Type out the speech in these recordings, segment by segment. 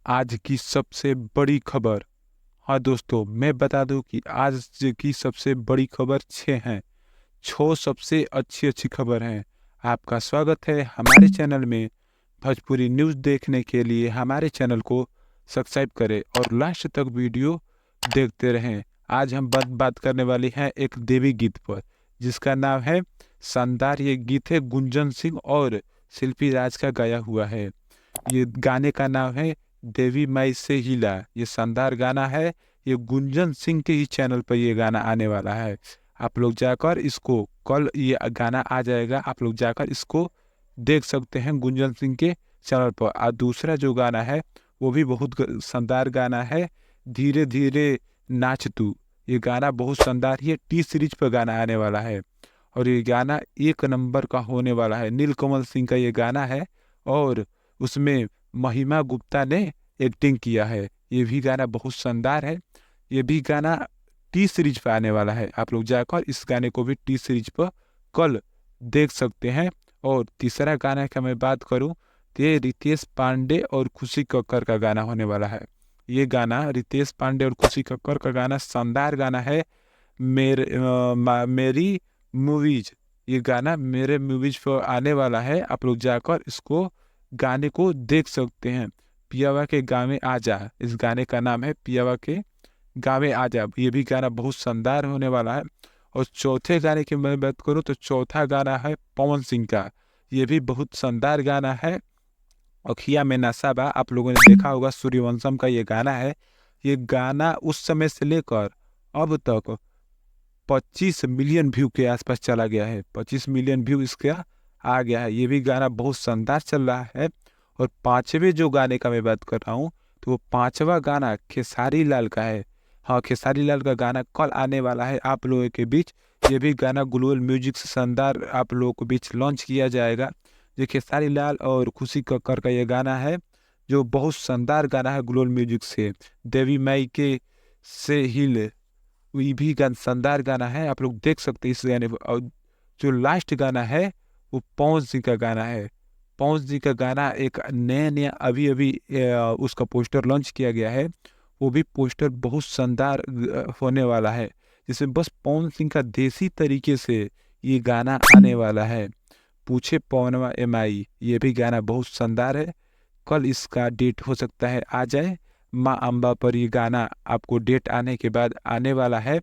आज की सबसे बड़ी खबर। हाँ दोस्तों, मैं बता दूं कि आज की सबसे बड़ी खबर 6 हैं। 6 सबसे अच्छी अच्छी खबर हैं। आपका स्वागत है हमारे चैनल में। भोजपुरी न्यूज़ देखने के लिए हमारे चैनल को सब्सक्राइब करें और लास्ट तक वीडियो देखते रहें। आज हम बात करने वाले हैं एक देवी गीत पर, जिसका नाम है शानदार। ये गीत है गुंजन सिंह और शिल्पी राज का गाया हुआ है। ये गाने का नाम है देवी माई से हिला। ये शानदार गाना है। ये गुंजन सिंह के ही चैनल पर ये गाना आने वाला है। आप लोग जाकर इसको, कल ये गाना आ जाएगा, आप लोग जाकर इसको देख सकते हैं गुंजन सिंह के चैनल पर। और दूसरा जो गाना है वो भी बहुत शानदार गाना है, धीरे धीरे नाच तू। ये गाना बहुत शानदार ही है। टी सीरीज पर गाना आने वाला है और ये गाना 1 नंबर का होने वाला है। नीलकमल सिंह का ये गाना है और उसमें महिमा गुप्ता ने एक्टिंग किया है। ये भी गाना बहुत शानदार है। ये भी गाना टी सीरीज पर आने वाला है। आप लोग जाकर इस गाने को भी टी सीरीज पर कल देख सकते हैं। और तीसरा गाना का मैं बात करूं तो ये रितेश पांडे और खुशी कक्कर का गाना होने वाला है। ये गाना रितेश पांडे और खुशी कक्कर का गाना शानदार गाना है। मेरी मूवीज, ये गाना मेरे मूवीज पर आने वाला है। आप लोग जाकर इसको गाने को देख सकते हैं। पियावा के गावे आजा, इस गाने का नाम है पियावा के गावे आजा। ये भी गाना बहुत शानदार होने वाला है। और चौथे गाने की मैं बात करूँ तो चौथा गाना है पवन सिंह का। ये भी बहुत शानदार गाना है। अखिया में नशा बा, आप लोगों ने देखा होगा, सूर्यवंशम का ये गाना है। ये गाना उस समय से लेकर अब तक 25 मिलियन व्यू के आसपास चला गया है। 25 मिलियन व्यू इसका आ गया है। ये भी गाना बहुत शानदार चल रहा है। और पांचवें जो गाने का मैं बात कर रहा हूँ तो वो पांचवा गाना खेसारी लाल का है। हाँ, खेसारी लाल का गाना कल आने वाला है आप लोगों के बीच। ये भी गाना ग्लोबल म्यूजिक से शानदार आप लोगों के बीच लॉन्च किया जाएगा। ये खेसारी लाल और खुशी कक्कर का ये गाना है, जो बहुत शानदार गाना है ग्लोबल म्यूजिक से। देवी माई के से हिल, ये भी शानदार गाना है। आप लोग देख सकते हैं इस गाने को। और जो लास्ट गाना है वो पवन सिंह का गाना है। पवन सिंह का गाना एक नया नया अभी अभी उसका पोस्टर लॉन्च किया गया है। वो भी पोस्टर बहुत शानदार होने वाला है, जिसमें बस पवन सिंह का देसी तरीके से ये गाना आने वाला है। पूछे पवनवा एम आई, ये भी गाना बहुत शानदार है। कल इसका डेट हो सकता है आ जाए। माँ अम्बा पर ये गाना आपको डेट आने के बाद आने वाला है।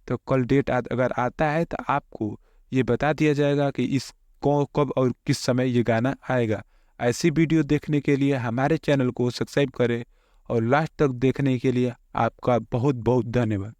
तो कल डेट अगर आता है तो आपको ये बता दिया जाएगा कि इस कब और किस समय ये गाना आएगा। ऐसी वीडियो देखने के लिए हमारे चैनल को सब्सक्राइब करें और लास्ट तक देखने के लिए आपका बहुत बहुत धन्यवाद।